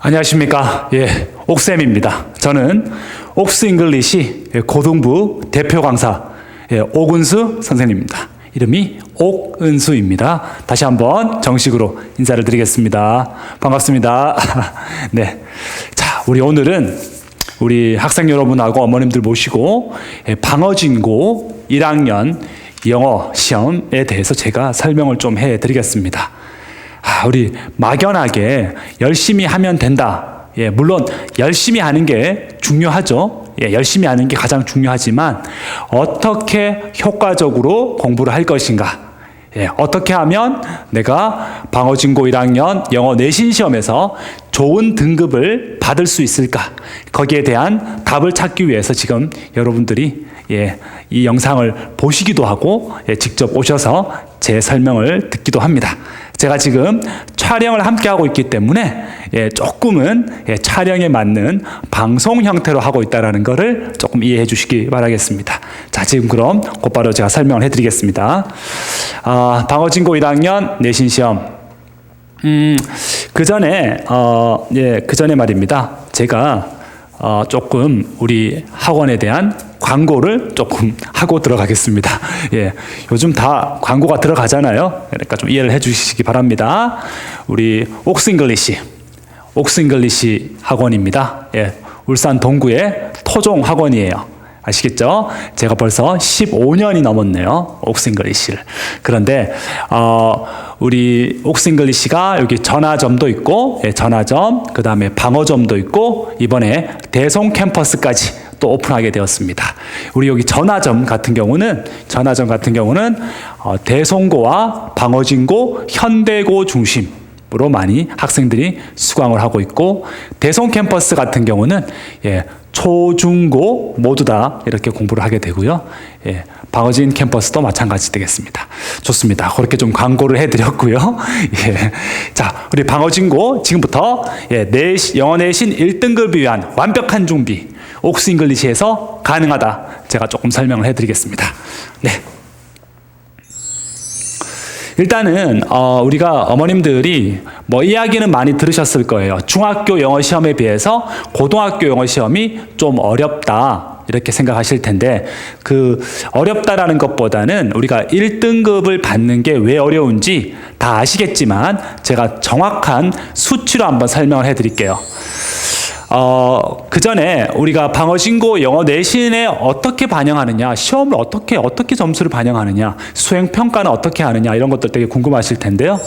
안녕하십니까. 옥쌤입니다. 저는 옥스 잉글리시 고등부 대표 강사 옥은수 선생님입니다. 이름이 옥은수입니다. 다시 한번 정식으로 인사를 드리겠습니다. 반갑습니다. 네. 자, 우리 오늘은 우리 학생 여러분하고 어머님들 모시고 방어진고 1학년 영어 시험에 대해서 제가 설명을 좀 해드리겠습니다. 우리 막연하게 열심히 하면 된다. 물론 열심히 하는 게 중요하죠. 열심히 하는 게 가장 중요하지만 어떻게 효과적으로 공부를 할 것인가? 어떻게 하면 내가 방어진고 1학년 영어 내신 시험에서 좋은 등급을 받을 수 있을까? 거기에 대한 답을 찾기 위해서 지금 여러분들이 이 영상을 보시기도 하고 직접 오셔서 제 설명을 듣기도 합니다. 제가 지금 촬영을 함께 하고 있기 때문에 조금은 촬영에 맞는 방송 형태로 하고 있다는 것을 조금 이해해 주시기 바라겠습니다. 자, 지금 그럼 곧바로 제가 설명을 해드리겠습니다. 방어진고 1학년 내신 시험. 그 전에 말입니다. 제가 조금 우리 학원에 대한 광고를 조금 하고 들어가겠습니다. 요즘 다 광고가 들어가잖아요. 그러니까 좀 이해를 해주시기 바랍니다. 우리 옥스 잉글리시 학원입니다. 울산 동구의 토종 학원이에요. 아시겠죠? 제가 벌써 15년이 넘었네요. 옥스 잉글리시를. 그런데 우리 옥스 잉글리시가 여기 전화점도 있고 전화점, 그 다음에 방어점도 있고 이번에 대송 캠퍼스까지 또 오픈하게 되었습니다. 우리 여기 전화점 같은 경우는 대송고와 방어진고, 현대고 중심으로 많이 학생들이 수강을 하고 있고, 대송 캠퍼스 같은 경우는 초, 중, 고 모두 다 이렇게 공부를 하게 되고요. 방어진 캠퍼스도 마찬가지 되겠습니다. 좋습니다. 그렇게 좀 광고를 해드렸고요. 자, 우리 방어진고 지금부터 영어 내신 1등급을 위한 완벽한 준비 옥스 잉글리시에서 가능하다. 제가 조금 설명을 해드리겠습니다. 네. 일단은 우리가 어머님들이 이야기는 많이 들으셨을 거예요. 중학교 영어 시험에 비해서 고등학교 영어 시험이 좀 어렵다 이렇게 생각하실 텐데, 그 어렵다라는 것보다는 우리가 1등급을 받는 게 왜 어려운지 다 아시겠지만 제가 정확한 수치로 한번 설명을 해드릴게요. 그 전에 우리가 방어진고 영어 내신에 어떻게 반영하느냐, 시험을 어떻게 점수를 반영하느냐, 수행평가는 어떻게 하느냐, 이런 것들 되게 궁금하실 텐데요.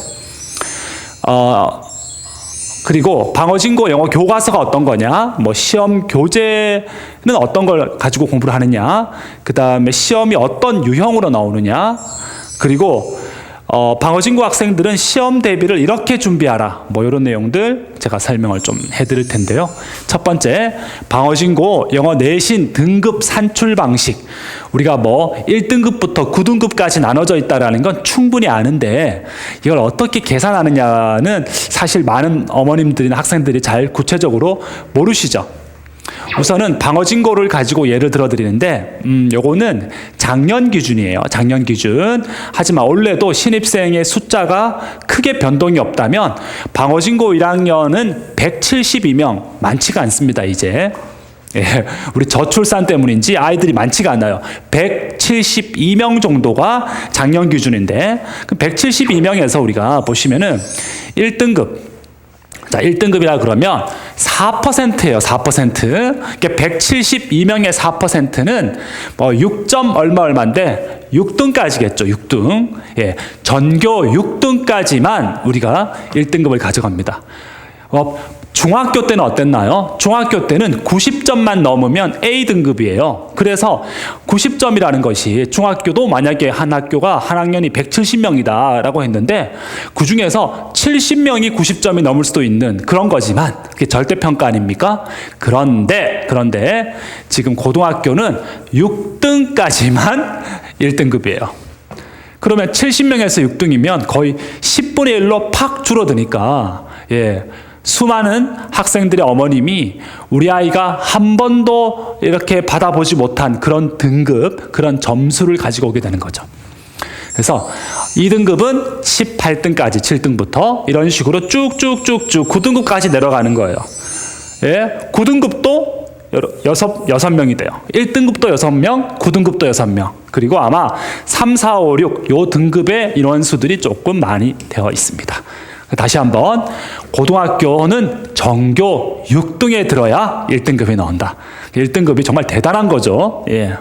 그리고 방어진고 영어 교과서가 어떤 거냐, 시험 교재는 어떤 걸 가지고 공부를 하느냐, 그 다음에 시험이 어떤 유형으로 나오느냐, 그리고 방어진고 학생들은 시험 대비를 이렇게 준비하라, 이런 내용들 제가 설명을 좀 해드릴 텐데요. 첫 번째, 방어진고 영어 내신 등급 산출 방식. 우리가 1등급부터 9등급까지 나눠져 있다라는 건 충분히 아는데, 이걸 어떻게 계산하느냐는 사실 많은 어머님들이나 학생들이 잘 구체적으로 모르시죠. 우선은 방어진고를 가지고 예를 들어 드리는데, 요거는 작년 기준이에요. 작년 기준. 하지만 원래도 신입생의 숫자가 크게 변동이 없다면 방어진고 1학년은 172명, 많지가 않습니다, 이제. 우리 저출산 때문인지 아이들이 많지가 않아요. 172명 정도가 작년 기준인데, 그 172명에서 우리가 보시면은 1등급. 자, 1등급이라 그러면 4%예요. 4%. 그러니까 172명의 4%는 6점 얼마인데 6등까지겠죠. 6등. 전교 6등까지만 우리가 1등급을 가져갑니다. 중학교 때는 어땠나요? 중학교 때는 90점만 넘으면 A등급이에요. 그래서 90점이라는 것이, 중학교도 만약에 한 학교가 한 학년이 170명이다 라고 했는데 그 중에서 70명이 90점이 넘을 수도 있는 그런 거지만 그게 절대평가 아닙니까? 그런데 지금 고등학교는 6등까지만 1등급이에요. 그러면 70명에서 6등이면 거의 10분의 1로 팍 줄어드니까 수많은 학생들의 어머님이 우리 아이가 한 번도 이렇게 받아보지 못한 그런 등급, 그런 점수를 가지고 오게 되는 거죠. 그래서 2등급은 18등까지 7등부터 이런 식으로 쭉쭉쭉쭉 9등급까지 내려가는 거예요. 예, 9등급도 6명이 돼요. 1등급도 6명, 9등급도 6명. 그리고 아마 3, 4, 5, 6 요 등급의 인원수들이 조금 많이 되어 있습니다. 다시 한번 고등학교는 전교 6등에 들어야 1등급에 나온다. 1등급이 정말 대단한 거죠. 예.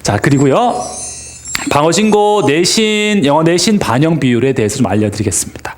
자, 그리고요. 방어진고 내신, 영어 내신 반영 비율에 대해서 좀 알려드리겠습니다.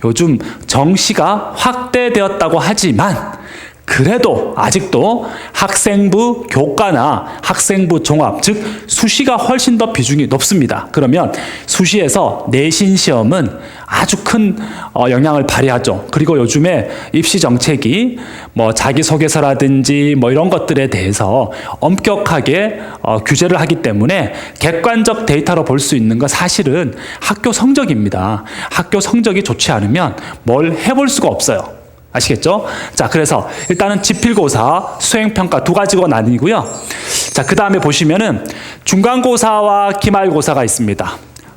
요즘 정시가 확대되었다고 하지만 그래도 아직도 학생부 교과나 학생부 종합, 즉 수시가 훨씬 더 비중이 높습니다. 그러면 수시에서 내신 시험은 아주 큰 영향을 발휘하죠. 그리고 요즘에 입시 정책이 뭐 자기소개서라든지 뭐 이런 것들에 대해서 엄격하게 규제를 하기 때문에 객관적 데이터로 볼 수 있는 건 사실은 학교 성적입니다. 학교 성적이 좋지 않으면 뭘 해볼 수가 없어요. 아시겠죠? 자, 그래서 일단은 지필고사, 수행평가 두 가지가 나뉘고요. 자, 그 다음에 보시면은 중간고사와 기말고사가 있습니다.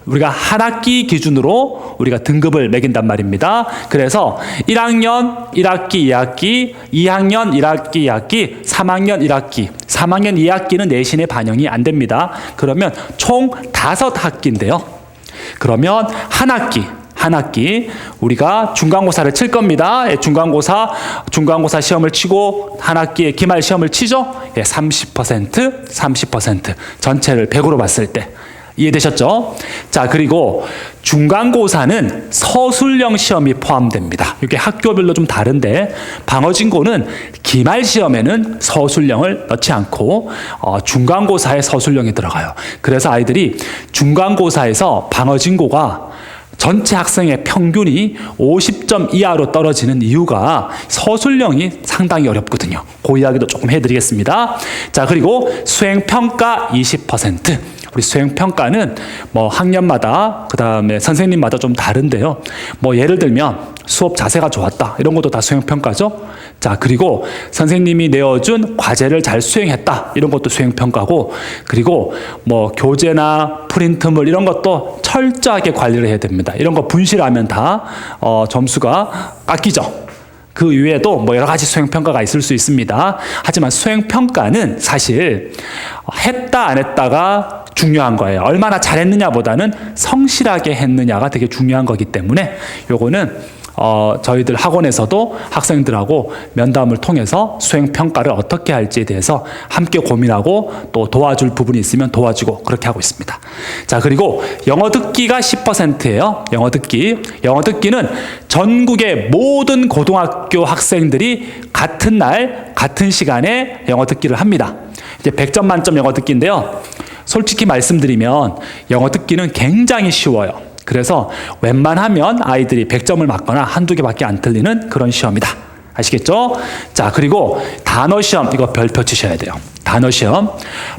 우리가 한 학기 기준으로 우리가 등급을 매긴단 말입니다. 그래서 1학년 1학기 2학기, 2학년 1학기 2학기, 3학년 1학기, 3학년 2학기는 내신에 반영이 안 됩니다. 그러면 총 5학기인데요. 그러면 한 학기 우리가 중간고사를 칠 겁니다. 예, 중간고사 시험을 치고 한 학기에 기말 시험을 치죠. 예, 30% 전체를 100으로 봤을 때 이해되셨죠? 자, 그리고 중간고사는 서술형 시험이 포함됩니다. 이게 학교별로 좀 다른데 방어진고는 기말 시험에는 서술형을 넣지 않고 중간고사에 서술형이 들어가요. 그래서 아이들이 중간고사에서 방어진고가 전체 학생의 평균이 50점 이하로 떨어지는 이유가 서술형이 상당히 어렵거든요. 그 이야기도 조금 해드리겠습니다. 자, 그리고 수행평가 20%. 우리 수행평가는 뭐 학년마다 그 다음에 선생님마다 좀 다른데요. 뭐 예를 들면 수업 자세가 좋았다 이런 것도 다 수행평가죠. 자, 그리고 선생님이 내어준 과제를 잘 수행했다 이런 것도 수행평가고, 그리고 뭐 교재나 프린트물 이런 것도 철저하게 관리를 해야 됩니다. 이런 거 분실하면 다 점수가 깎이죠. 그 이외에도 뭐 여러 가지 수행평가가 있을 수 있습니다. 하지만 수행평가는 사실 했다 안 했다가 중요한 거예요. 얼마나 잘했느냐보다는 성실하게 했느냐가 되게 중요한 거기 때문에 요거는 저희들 학원에서도 학생들하고 면담을 통해서 수행평가를 어떻게 할지에 대해서 함께 고민하고 또 도와줄 부분이 있으면 도와주고 그렇게 하고 있습니다. 자, 그리고 영어 듣기가 10%예요. 영어 듣기는 전국의 모든 고등학교 학생들이 같은 날 같은 시간에 영어 듣기를 합니다. 이제 100점 만점 영어 듣기인데요. 솔직히 말씀드리면 영어 듣기는 굉장히 쉬워요. 그래서 웬만하면 아이들이 100점을 맞거나 한두 개밖에 안 틀리는 그런 시험이다. 아시겠죠? 자, 그리고 단어 시험 이거 별표 치셔야 돼요. 단어 시험.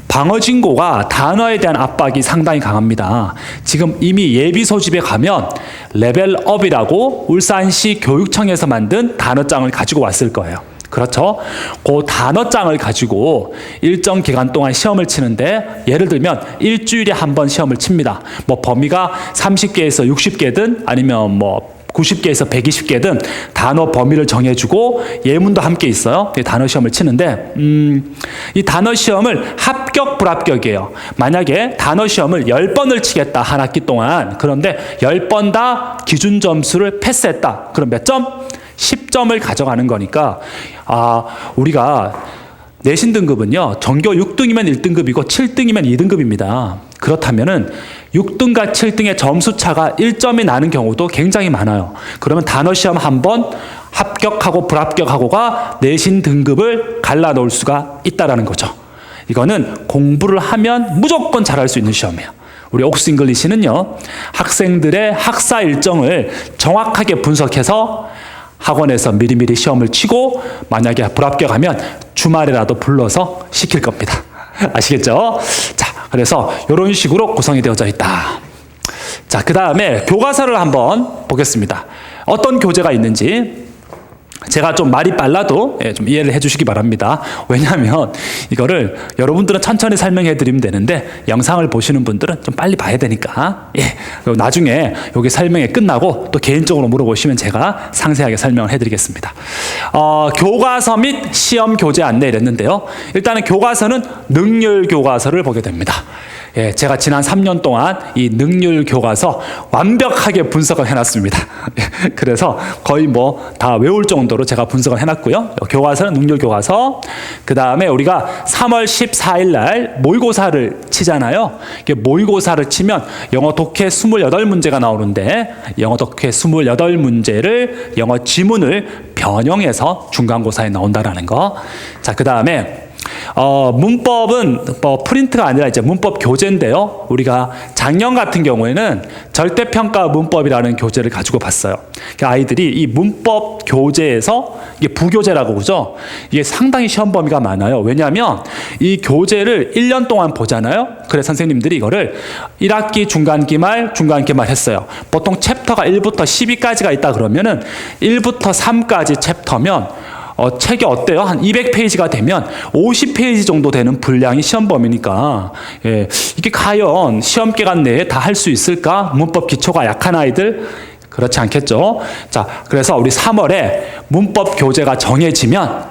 방어진고가 단어에 대한 압박이 상당히 강합니다. 지금 이미 예비 소집에 가면 레벨업이라고 울산시 교육청에서 만든 단어장을 가지고 왔을 거예요. 그렇죠? 그 단어장을 가지고 일정 기간 동안 시험을 치는데 예를 들면 일주일에 한 번 시험을 칩니다. 뭐 범위가 30개에서 60개든 아니면 뭐 90개에서 120개든 단어 범위를 정해주고 예문도 함께 있어요. 단어 시험을 치는데 이 단어 시험을 합격 불합격이에요. 만약에 단어 시험을 10번을 치겠다 한 학기 동안, 그런데 10번 다 기준 점수를 패스했다. 그럼 몇 점? 10점을 가져가는 거니까 우리가 내신 등급은요 전교 6등이면 1등급이고 7등이면 2등급입니다. 그렇다면은 6등과 7등의 점수 차가 1점이 나는 경우도 굉장히 많아요. 그러면 단어 시험 한 번 합격하고 불합격하고가 내신 등급을 갈라놓을 수가 있다라는 거죠. 이거는 공부를 하면 무조건 잘할 수 있는 시험이에요. 우리 옥스 잉글리시는요 학생들의 학사 일정을 정확하게 분석해서 학원에서 미리미리 시험을 치고 만약에 불합격하면 주말에라도 불러서 시킬 겁니다. 아시겠죠? 자, 그래서 이런 식으로 구성이 되어져 있다. 자, 그 다음에 교과서를 한번 보겠습니다. 어떤 교재가 있는지. 제가 좀 말이 빨라도 좀 이해를 해주시기 바랍니다. 왜냐하면 이거를 여러분들은 천천히 설명해 드리면 되는데 영상을 보시는 분들은 좀 빨리 봐야 되니까 나중에 여기 설명이 끝나고 또 개인적으로 물어보시면 제가 상세하게 설명을 해드리겠습니다. 교과서 및 시험 교재 안내 이랬는데요. 일단은 교과서는 능률 교과서를 보게 됩니다. 제가 지난 3년 동안 이 능률 교과서 완벽하게 분석을 해놨습니다. 그래서 거의 뭐 다 외울 정도로 제가 분석을 해놨고요. 교과서는 능률 교과서. 그 다음에 우리가 3월 14일 날 모의고사를 치잖아요. 모의고사를 치면 영어 독해 28문제가 나오는데 영어 독해 28문제를 영어 지문을 변형해서 중간고사에 나온다라는 거. 자, 그 다음에 문법은 프린트가 아니라 이제 문법 교재인데요. 우리가 작년 같은 경우에는 절대평가 문법이라는 교재를 가지고 봤어요. 아이들이 이 문법 교재에서 이게 부교재라고 그러죠. 이게 상당히 시험 범위가 많아요. 왜냐하면 이 교재를 1년 동안 보잖아요. 그래서 선생님들이 이거를 1학기 중간기말 했어요. 보통 챕터가 1부터 12까지가 있다 그러면은 1부터 3까지 챕터면 책이 어때요? 한 200페이지가 되면 50페이지 정도 되는 분량이 시험 범위니까 이게 과연 시험 기간 내에 다 할 수 있을까? 문법 기초가 약한 아이들 그렇지 않겠죠? 자, 그래서 우리 3월에 문법 교재가 정해지면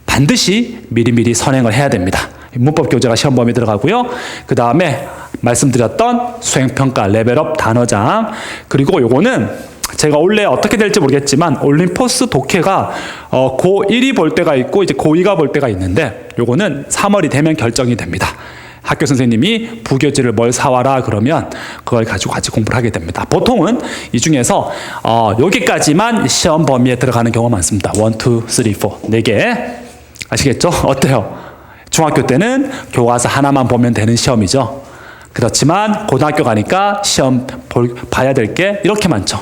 반드시 미리미리 선행을 해야 됩니다. 문법 교재가 시험 범위에 들어가고요. 그 다음에 말씀드렸던 수행평가 레벨업 단어장, 그리고 요거는 제가 원래 어떻게 될지 모르겠지만 올림포스 독해가 고1이 볼 때가 있고 이제 고2가 볼 때가 있는데 요거는 3월이 되면 결정이 됩니다. 학교 선생님이 부교재를 뭘 사와라 그러면 그걸 가지고 같이 공부를 하게 됩니다. 보통은 이 중에서 여기까지만 시험 범위에 들어가는 경우가 많습니다. 1, 2, 3, 4 4개 아시겠죠? 어때요? 중학교 때는 교과서 하나만 보면 되는 시험이죠. 그렇지만 고등학교 가니까 시험 봐야 될 게 이렇게 많죠.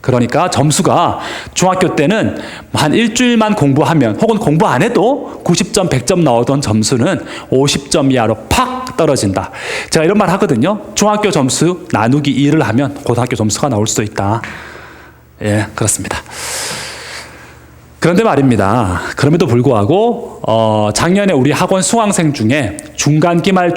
그러니까 점수가 중학교 때는 한 일주일만 공부하면 혹은 공부 안 해도 90점, 100점 나오던 점수는 50점 이하로 팍 떨어진다. 제가 이런 말 하거든요. 중학교 점수 나누기 2를 하면 고등학교 점수가 나올 수도 있다. 예, 그렇습니다. 그런데 말입니다. 그럼에도 불구하고 작년에 우리 학원 수강생 중에 중간기말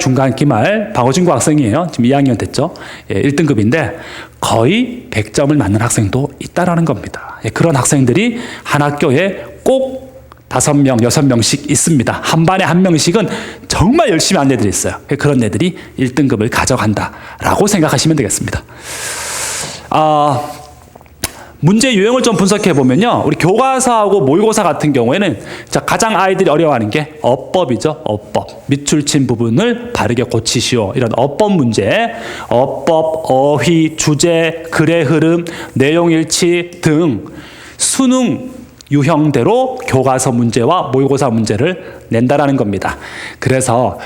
박어진구 학생이에요. 지금 2학년 됐죠. 1등급인데 거의 100점을 맞는 학생도 있다라는 겁니다. 그런 학생들이 한 학교에 꼭 5명, 6명씩 있습니다. 한 반에 한 명씩은 정말 열심히 한 애들이 있어요. 그런 애들이 1등급을 가져간다라고 생각하시면 되겠습니다. 문제 유형을 좀 분석해 보면요, 우리 교과서하고 모의고사 같은 경우에는 가장 아이들이 어려워하는 게 어법이죠. 어법. 밑줄 친 부분을 바르게 고치시오. 이런 어법 문제, 어법, 어휘, 주제, 글의 흐름, 내용 일치 등 수능 유형대로 교과서 문제와 모의고사 문제를 낸다라는 겁니다. 그래서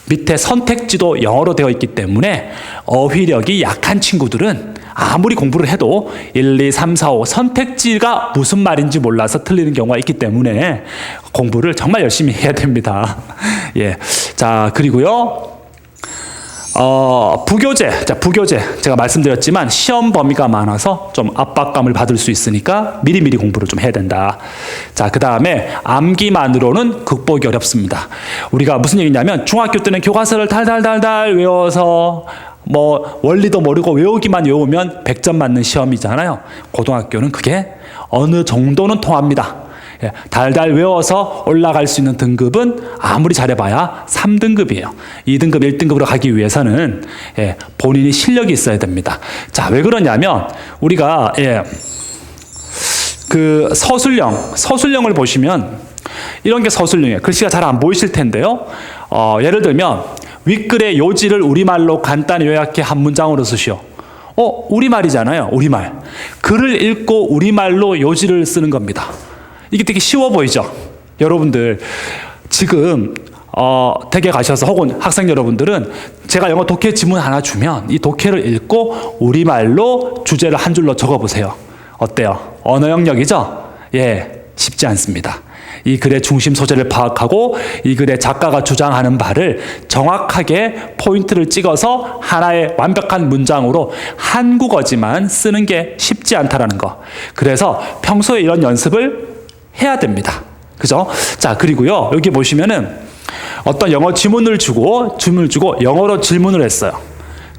밑에 선택지도 영어로 되어 있기 때문에 어휘력이 약한 친구들은 아무리 공부를 해도 1, 2, 3, 4, 5 선택지가 무슨 말인지 몰라서 틀리는 경우가 있기 때문에 공부를 정말 열심히 해야 됩니다. 예. 자, 그리고요. 부교재. 자, 부교재. 제가 말씀드렸지만 시험 범위가 많아서 좀 압박감을 받을 수 있으니까 미리미리 공부를 좀 해야 된다. 자, 그 다음에 암기만으로는 극복이 어렵습니다. 우리가 무슨 얘기냐면 중학교 때는 교과서를 달달달달 외워서 뭐 원리도 모르고 외우기만 외우면 100점 맞는 시험이잖아요. 고등학교는 그게 어느 정도는 통합니다. 달달 외워서 올라갈 수 있는 등급은 아무리 잘해봐야 3등급이에요. 2등급, 1등급으로 가기 위해서는 본인이 실력이 있어야 됩니다. 자, 왜 그러냐면 우리가 그 서술형을 보시면 이런 게 서술형이에요. 글씨가 잘 안 보이실 텐데요. 예를 들면 윗글의 요지를 우리말로 간단히 요약해 한 문장으로 쓰시오. 우리말이잖아요. 우리말. 글을 읽고 우리말로 요지를 쓰는 겁니다. 이게 되게 쉬워 보이죠? 여러분들 지금 댁에 가셔서 혹은 학생 여러분들은 제가 영어 독해 지문 하나 주면 이 독해를 읽고 우리말로 주제를 한 줄로 적어보세요. 어때요? 언어 영역이죠? 예, 쉽지 않습니다. 이 글의 중심 소재를 파악하고 이 글의 작가가 주장하는 바를 정확하게 포인트를 찍어서 하나의 완벽한 문장으로 한국어지만 쓰는 게 쉽지 않다라는 거. 그래서 평소에 이런 연습을 해야 됩니다. 그죠? 자, 그리고요, 여기 보시면은 어떤 영어 지문을 주고 영어로 질문을 했어요.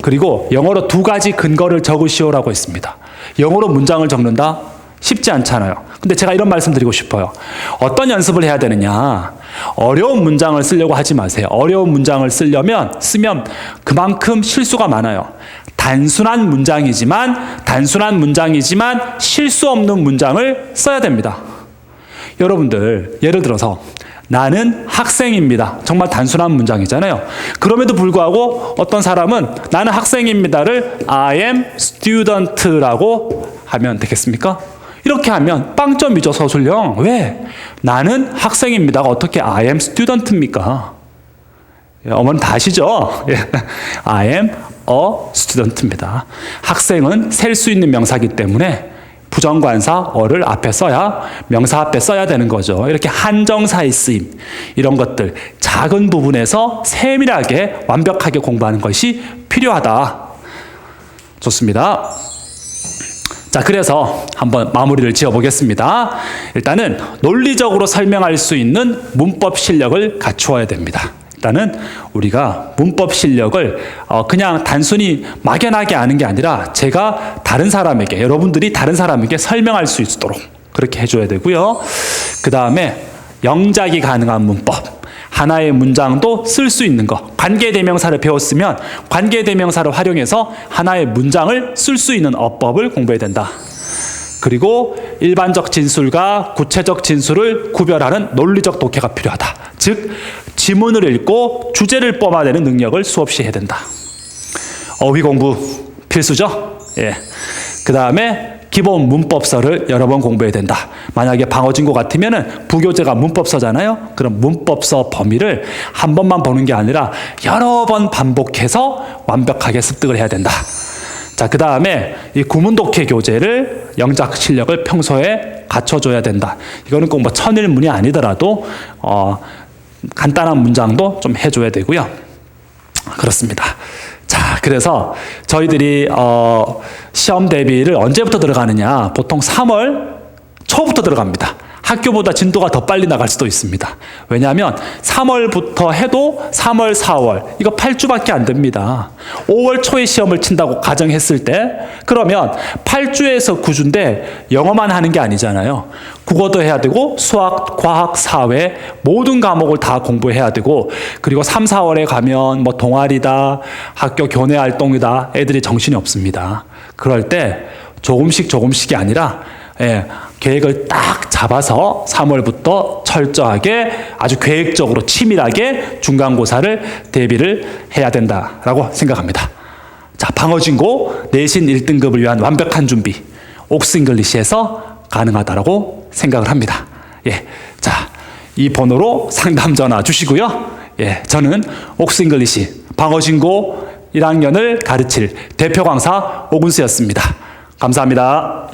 그리고 영어로 2가지 근거를 적으시오라고 했습니다. 영어로 문장을 적는다? 쉽지 않잖아요. 근데 제가 이런 말씀 드리고 싶어요. 어떤 연습을 해야 되느냐? 어려운 문장을 쓰려고 하지 마세요. 어려운 문장을 쓰면 그만큼 실수가 많아요. 단순한 문장이지만 실수 없는 문장을 써야 됩니다. 여러분들, 예를 들어서 나는 학생입니다. 정말 단순한 문장이잖아요. 그럼에도 불구하고 어떤 사람은 나는 학생입니다를 I am student라고 하면 되겠습니까? 이렇게 하면 빵점이죠, 서술형. 왜? 나는 학생입니다가 어떻게 I am student입니까? 어머니 다 아시죠? I am a student입니다. 학생은 셀 수 있는 명사이기 때문에 부정관사 어를 앞에 써야, 명사 앞에 써야 되는 거죠. 이렇게 한정사의 쓰임, 이런 것들 작은 부분에서 세밀하게 완벽하게 공부하는 것이 필요하다. 좋습니다. 자, 그래서 한번 마무리를 지어보겠습니다. 일단은 논리적으로 설명할 수 있는 문법 실력을 갖추어야 됩니다. 일단은 우리가 문법 실력을 그냥 단순히 막연하게 아는 게 아니라 제가 다른 사람에게, 여러분들이 다른 사람에게 설명할 수 있도록 그렇게 해줘야 되고요. 그 다음에 영작이 가능한 문법, 하나의 문장도 쓸 수 있는 것, 관계대명사를 배웠으면 관계대명사를 활용해서 하나의 문장을 쓸 수 있는 어법을 공부해야 된다. 그리고 일반적 진술과 구체적 진술을 구별하는 논리적 독해가 필요하다. 즉, 지문을 읽고 주제를 뽑아내는 능력을 수없이 해야 된다. 어휘 공부 필수죠? 예. 그 다음에 기본 문법서를 여러 번 공부해야 된다. 만약에 방어진고 같으면은 부교재가 문법서잖아요. 그럼 문법서 범위를 한 번만 보는 게 아니라 여러 번 반복해서 완벽하게 습득을 해야 된다. 자, 그 다음에 이 구문독해 교재를 영작 실력을 평소에 갖춰줘야 된다. 이거는 꼭 뭐 천일문이 아니더라도 간단한 문장도 좀 해줘야 되고요. 그렇습니다. 자, 그래서 저희들이 시험 대비를 언제부터 들어가느냐? 보통 3월 초부터 들어갑니다. 학교보다 진도가 더 빨리 나갈 수도 있습니다. 왜냐하면 3월부터 해도 3월, 4월 이거 8주밖에 안 됩니다. 5월 초에 시험을 친다고 가정했을 때 그러면 8주에서 9주인데 영어만 하는 게 아니잖아요. 국어도 해야 되고 수학, 과학, 사회 모든 과목을 다 공부해야 되고 그리고 3, 4월에 가면 뭐 동아리다, 학교 교내 활동이다 애들이 정신이 없습니다. 그럴 때 조금씩이 아니라 계획을 딱 잡아서 3월부터 철저하게 아주 계획적으로 치밀하게 중간고사를 대비를 해야 된다라고 생각합니다. 자, 방어진고 내신 1등급을 위한 완벽한 준비 옥스잉글리시에서 가능하다라고 생각을 합니다. 예, 자, 이 번호로 상담 전화 주시고요. 예, 저는 옥스잉글리시 방어진고 1학년을 가르칠 대표 강사 오군수였습니다. 감사합니다.